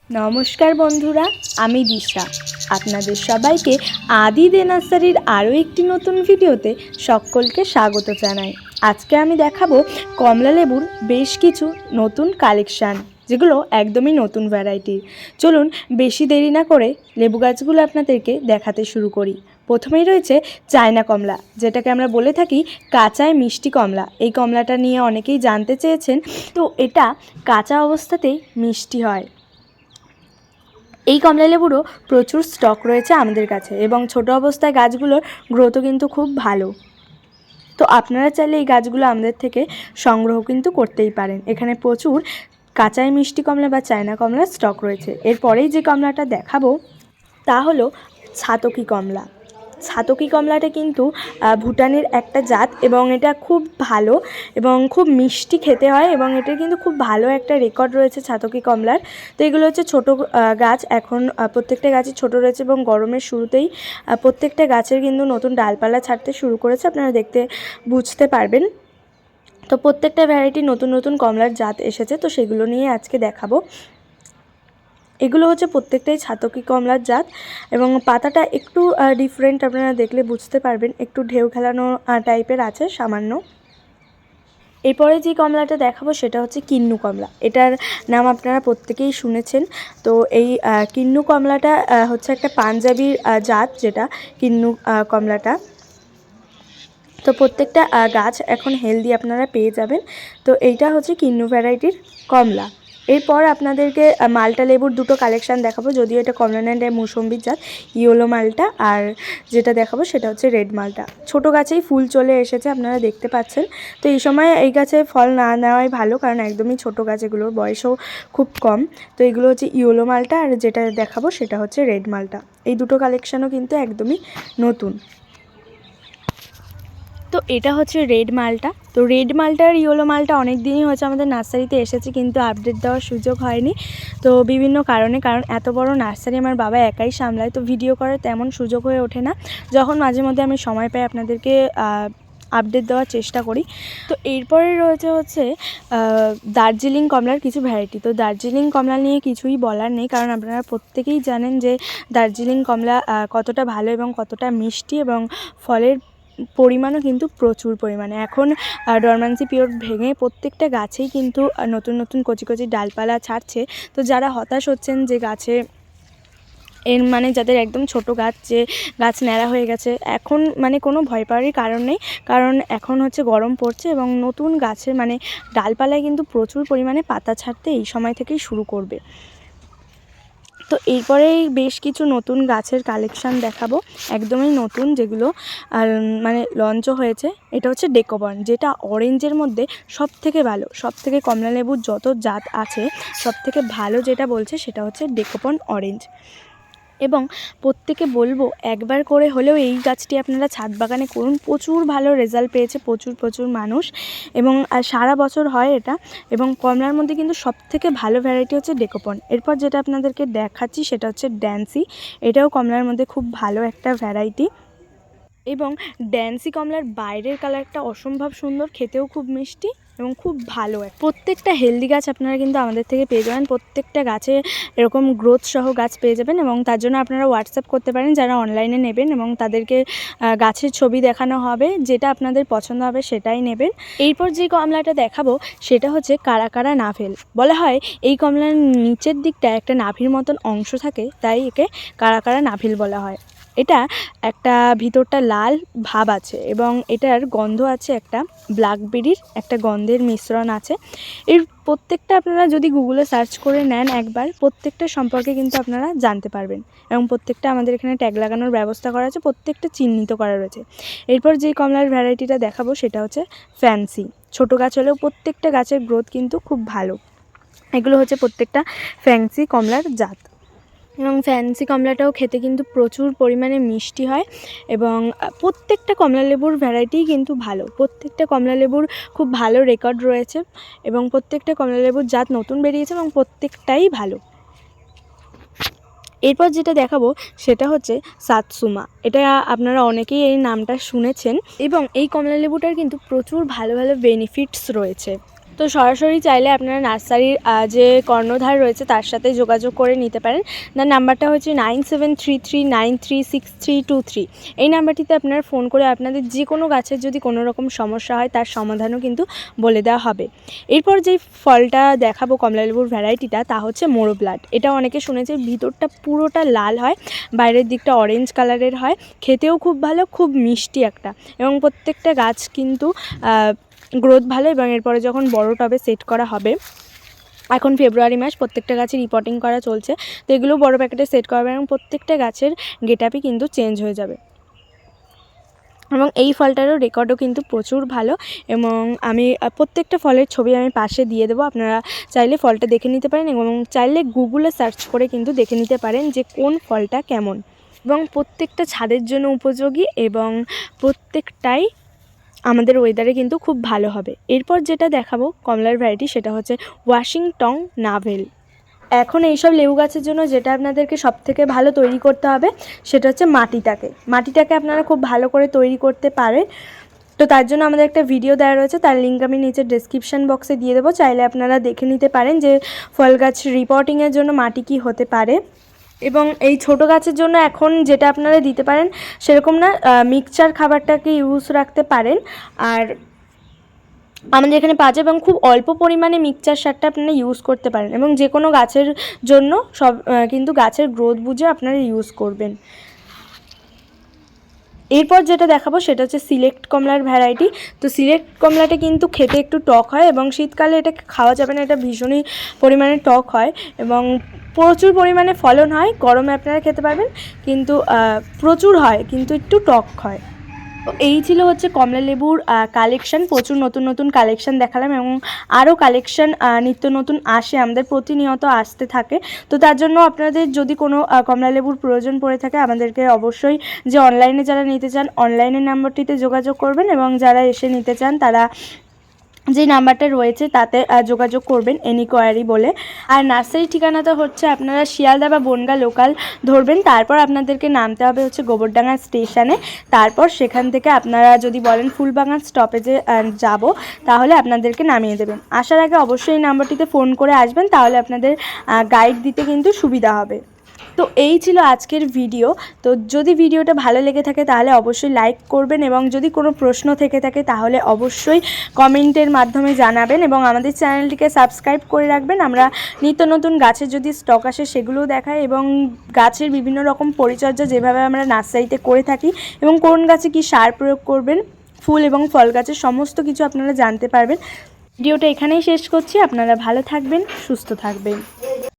নমস্কার বন্ধুরা, আমি দিশা। আপনাদের সবাইকে আদি দে নার্সারির আরও একটি নতুন ভিডিওতে সকলকে স্বাগত জানাই। আজকে আমি দেখাবো কমলা লেবুর বেশ কিছু নতুন কালেকশান, যেগুলো একদমই নতুন ভ্যারাইটির। চলুন বেশি দেরি না করে লেবু গাছগুলো আপনাদেরকে দেখাতে শুরু করি। প্রথমেই রয়েছে চায়না কমলা, যেটাকে আমরা বলে থাকি কাঁচায় মিষ্টি কমলা। এই কমলাটা নিয়ে অনেকেই জানতে চেয়েছেন। তো এটা কাঁচা অবস্থাতেই মিষ্টি হয়। এই কমলা লেবুরও প্রচুর স্টক রয়েছে আমাদের কাছে, এবং ছোট অবস্থায় গাছগুলোর গ্রোথও কিন্তু খুব ভালো। তো আপনারা চাইলে এই গাছগুলো আমাদের থেকে সংগ্রহ কিন্তু করতেই পারেন। এখানে প্রচুর কাঁচাই মিষ্টি কমলা বা চায়না কমলার স্টক রয়েছে। এরপরেই যে কমলাটা দেখাবো তা হলো ছাতকি কমলা। ছাতকি কমলাটা কিন্তু ভুটানের একটা জাত, এবং এটা খুব ভালো এবং খুব মিষ্টি খেতে হয়, এবং এটার কিন্তু খুব ভালো একটা রেকর্ড রয়েছে ছাতকি কমলার। তো এগুলো হচ্ছে ছোটো গাছ, এখন প্রত্যেকটা গাছই ছোটো রয়েছে, এবং গরমের শুরুতেই প্রত্যেকটা গাছের কিন্তু নতুন ডালপালা ছাড়তে শুরু করেছে, আপনারা দেখতে বুঝতে পারবেন। তো প্রত্যেকটা ভ্যারাইটি নতুন নতুন কমলার জাত এসেছে, তো সেগুলো নিয়ে আজকে দেখাবো। এগুলো হচ্ছে প্রত্যেকটাই ছাতকি কমলার জাত, এবং পাতাটা একটু ডিফারেন্ট, আপনারা দেখলে বুঝতে পারবেন, একটু ঢেউ খেলানো টাইপের আছে সামান্য। এরপরে যে কমলাটা দেখাবো সেটা হচ্ছে কিন্নু কমলা। এটার নাম আপনারা প্রত্যেকেই শুনেছেন। তো এই কিন্নু কমলাটা হচ্ছে একটা পাঞ্জাবির জাত, যেটা কিন্নু কমলাটা। তো প্রত্যেকটা গাছ এখন হেলদি আপনারা পেয়ে যাবেন। তো এইটা হচ্ছে কিন্নু ভ্যারাইটির কমলা। এরপর আপনাদেরকে মালটা লেবুর দুটো কালেকশান দেখাবো, যদিও এটা কমলাল্যান্ড মৌসুম্বির জাত, ইয়েলো মালটা, আর যেটা দেখাবো সেটা হচ্ছে রেড মালটা। ছোটো গাছেই ফুল চলে এসেছে, আপনারা দেখতে পাচ্ছেন। তো এই সময় এই গাছে ফল না নেওয়াই ভালো, কারণ একদমই ছোটো গাছ, এগুলোর বয়সও খুব কম। তো এগুলো হচ্ছে ইয়েলো মালটা, আর যেটা দেখাবো সেটা হচ্ছে রেড মালটা। এই দুটো কালেকশানও কিন্তু একদমই নতুন। তো এটা হচ্ছে রেড মালটা। তো রেড মালটা আর ইয়েলো মালটা অনেক দিনই হয়েছে আমাদের নার্সারিতে এসেছে, কিন্তু আপডেট দেওয়ার সুযোগ হয়নি। তো বিভিন্ন কারণে, কারণ এত বড় নার্সারি আমার বাবা একাই সামলায়, তো ভিডিও করার তেমন সুযোগ হয়ে ওঠে না। যখন মাঝে মধ্যে আমি সময় পাই আপনাদেরকে আপডেট দেওয়ার চেষ্টা করি। তো এরপরে রয়েছে হচ্ছে দার্জিলিং কমলার কিছু ভ্যারাইটি। তো দার্জিলিং কমলা নিয়ে কিছুই বলার নেই, কারণ আপনারা প্রত্যেকেই জানেন যে দার্জিলিং কমলা কতটা ভালো এবং কতটা মিষ্টি, এবং ফলের পরিমাণও কিন্তু প্রচুর পরিমাণে। এখন ডরম্যান্সি পিরিয়ড ভেঙে প্রত্যেকটা গাছেই কিন্তু নতুন নতুন কচি কচি ডালপালা ছাড়ছে। তো যারা হতাশ হচ্ছেন যে গাছে এর মানে যাদের একদম ছোট গাছ, যে গাছ ন্যাড়া হয়ে গেছে, এখন মানে কোনো ভয় পাওয়ারই কারণ নেই, কারণ এখন হচ্ছে গরম পড়ছে, এবং নতুন গাছের মানে ডালপালায় কিন্তু প্রচুর পরিমাণে পাতা ছাড়তে এই সময় থেকেই শুরু করবে। তো এরপরেই বেশ কিছু নতুন গাছের কালেকশান দেখাবো, একদমই নতুন, যেগুলো মানে লঞ্চও হয়েছে। এটা হচ্ছে ডেকোপন, যেটা অরেঞ্জের মধ্যে সব থেকে ভালো, সব থেকে কমলা লেবুর যত জাত আছে সব থেকে ভালো যেটা বলছে সেটা হচ্ছে ডেকোপন অরেঞ্জ। এবং প্রত্যেকে বলবো একবার করে হলেও এই গাছটি আপনারা ছাদ বাগানে করুন, প্রচুর ভালো রেজাল্ট পেয়েছে প্রচুর মানুষ, এবং সারা বছর হয় এটা। এবং কমলার মধ্যে কিন্তু সবথেকে ভালো ভ্যারাইটি হচ্ছে ডেকোপন। এরপর যেটা আপনাদেরকে দেখাচ্ছি সেটা হচ্ছে ড্যান্সি। এটাও কমলার মধ্যে খুব ভালো একটা ভ্যারাইটি, এবং ড্যান্সি কমলার বাইরের কালারটা অসম্ভব সুন্দর, খেতেও খুব মিষ্টি এবং খুব ভালো। প্রত্যেকটা হেলদি গাছ আপনারা কিন্তু আমাদের থেকে পেয়ে যাবেন, প্রত্যেকটা গাছে এরকম গ্রোথ সহ গাছ পেয়ে যাবেন, এবং তার জন্য আপনারা হোয়াটসঅ্যাপ করতে পারেন যারা অনলাইনে নেবেন, এবং তাদেরকে গাছের ছবি দেখানো হবে, যেটা আপনাদের পছন্দ হবে সেটাই নেবেন। এরপর যে কমলাটা দেখাবো সেটা হচ্ছে কারা কারা নাভেল। বলা হয় এই কমলার নিচের দিকটা একটা নাভির মতন অংশ থাকে, তাই একে কারা কারা নাভেল বলা হয়। এটা একটা ভিতরটা লাল ভাব আছে, এবং এটার গন্ধ আছে একটা ব্ল্যাকবেরির একটা গন্ধের মিশ্রণ আছে। এর প্রত্যেকটা আপনারা যদি গুগলে সার্চ করে নেন একবার, প্রত্যেকটা সম্পর্কে কিন্তু আপনারা জানতে পারবেন, এবং প্রত্যেকটা আমাদের এখানে ট্যাগ লাগানোর ব্যবস্থা করা আছে, প্রত্যেকটা চিহ্নিত করা রয়েছে। এরপর যে কমলার ভ্যারাইটিটা দেখাবো সেটা হচ্ছে ফ্যান্সি। ছোটো গাছ হলেও প্রত্যেকটা গাছের গ্রোথ কিন্তু খুব ভালো। এগুলো হচ্ছে প্রত্যেকটা ফ্যান্সি কমলার জাত, এবং ফ্যান্সি কমলাটাও খেতে কিন্তু প্রচুর পরিমাণে মিষ্টি হয়, এবং প্রত্যেকটা কমলা লেবুর ভ্যারাইটিই কিন্তু ভালো। প্রত্যেকটা কমলা লেবুর খুব ভালো রেকর্ড রয়েছে, এবং প্রত্যেকটা কমলা লেবুর জাত নতুন বেরিয়েছে, এবং প্রত্যেকটাই ভালো। এরপর যেটা দেখাবো সেটা হচ্ছে সাতসুমা। এটা আপনারা অনেকেই এই নামটা শুনেছেন, এবং এই কমলা লেবুটার কিন্তু প্রচুর ভালো ভালো বেনিফিটস রয়েছে। তো সরাসরি চাইলে আপনারা নার্সারির যে কর্ণধার রয়েছে তার সাথে যোগাযোগ করে নিতে পারেন। তার নাম্বারটা হচ্ছে 9733936323। এই নাম্বারটিতে আপনারা ফোন করে আপনাদের যে কোনো গাছের যদি কোনো রকম সমস্যা হয় তার সমাধানও কিন্তু বলে দেওয়া হবে। এরপর যেই ফলটা দেখাবো কমলালেবুর ভ্যারাইটিটা, তা হচ্ছে মোরো ব্লাড। এটা অনেকে শুনেছে, ভিতরটা পুরোটা লাল হয়, বাইরের দিকটা অরেঞ্জ কালারের হয়, খেতেও খুব ভালো, খুব মিষ্টি একটা, এবং প্রত্যেকটা গাছ কিন্তু গ্রোথ ভালো। এবং এরপরে যখন বড় টবে সেট করা হবে, এখন ফেব্রুয়ারি মাস, প্রত্যেকটা গাছের রিপোর্টিং করা চলছে, তো এগুলো বড় প্যাকেটে সেট করা হবে এবং প্রত্যেকটা গাছের গেটআপই কিন্তু চেঞ্জ হয়ে যাবে। এবং এই ফলটারও রেকর্ডও কিন্তু প্রচুর ভালো, এবং আমি প্রত্যেকটা ফলের ছবি আমি পাশে দিয়ে দেবো, আপনারা চাইলে ফলটা দেখে নিতে পারেন এবং চাইলে গুগলে সার্চ করে কিন্তু দেখে নিতে পারেন যে কোন ফলটা কেমন। এবং প্রত্যেকটা ছাদের জন্য উপযোগী এবং প্রত্যেকটাই আমাদের ওয়েদারে কিন্তু খুব ভালো হবে। এরপর যেটা দেখাবো কমলার ভ্যারাইটি, সেটা হচ্ছে ওয়াশিংটন নাভেল। এখন এইসব লেবু গাছের জন্য যেটা আপনাদেরকে সবথেকে ভালো তৈরি করতে হবে সেটা হচ্ছে মাটিটাকে আপনারা খুব ভালো করে তৈরি করতে পারেন। তো তার জন্য আমাদের একটা ভিডিও দেওয়া রয়েছে, তার লিঙ্ক আমি নিচে ডেসক্রিপশান বক্সে দিয়ে দেবো, চাইলে আপনারা দেখে নিতে পারেন যে ফল গাছ রিপোর্টিংয়ের জন্য মাটি কী হতে পারে। এবং এই ছোট গাছের জন্য এখন যেটা আপনারা দিতে পারেন সেরকম না, মিক্সচার খাবারটাকে ইউজ রাখতে পারেন। আর আমাদের এখানে পাওয়া যায়, এবং খুব অল্প পরিমাণে মিক্সচার সারটা আপনারা ইউজ করতে পারেন, এবং যে কোনো গাছের জন্য সব কিন্তু গাছের গ্রোথ বুঝে আপনারা ইউজ করবেন। এরপর যেটা দেখাবো সেটা হচ্ছে সিলেক্ট কমলার ভ্যারাইটি। তো সিলেক্ট কমলাটা কিন্তু খেতে একটু টক হয়, এবং শীতকালে এটা খাওয়া যাবে না, এটা ভীষণই পরিমাণে টক হয় এবং প্রচুর পরিমাণে ফলন হয়। গরমে আপনারা খেতে পারবেন, কিন্তু প্রচুর হয় কিন্তু একটু টক হয়। তো এই ছিল হচ্ছে কমলা লেবুর কালেকশান। প্রচুর নতুন নতুন কালেকশান দেখালাম, এবং আরও কালেকশান নিত্য নতুন আসে, আমাদের প্রতিনিয়ত আসতে থাকে। তো তার জন্য আপনাদের যদি কোনো কমলা লেবুর প্রয়োজন পড়ে থাকে, আমাদেরকে অবশ্যই, যে অনলাইনে যারা নিতে চান অনলাইনের নাম্বারটিতে যোগাযোগ করবেন, এবং যারা এসে নিতে চান তারা যে নাম্বারটা রয়েছে তাতে যোগাযোগ করবেন এনি কোয়ারি বলে। আর নার্সারি ঠিকানাটা হচ্ছে আপনারা শিয়ালদা বা বনগাঁ লোকাল ধরবেন, তারপর আপনাদেরকে নামতে হবে হচ্ছে গোবরডাঙ্গা স্টেশনে। তারপর সেখান থেকে আপনারা যদি বলেন ফুলবাগান স্টপেজে যাব, তাহলে আপনাদেরকে নামিয়ে দেবেন। আসার আগে অবশ্যই এই নাম্বারটিতে ফোন করে আসবেন, তাহলে আপনাদের গাইড দিতে কিন্তু সুবিধা হবে। তো এই ছিল আজকের ভিডিও। তো যদি ভিডিওটা ভালো লেগে থাকে তাহলে অবশ্যই লাইক করবেন, এবং যদি কোনো প্রশ্ন থেকে থাকে তাহলে অবশ্যই কমেন্টের মাধ্যমে জানাবেন, এবং আমাদের চ্যানেলটিকে সাবস্ক্রাইব করে রাখবেন। আমরা নিত্য নতুন গাছের যদি স্টক আসে সেগুলোও দেখাই, এবং গাছের বিভিন্ন রকম পরিচর্যা যেভাবে আমরা নার্সারিতে করে থাকি, এবং কোন গাছে কী সার প্রয়োগ করবেন, ফুল এবং ফল গাছের সমস্ত কিছু আপনারা জানতে পারবেন। ভিডিওটা এখানেই শেষ করছি। আপনারা ভালো থাকবেন, সুস্থ থাকবেন।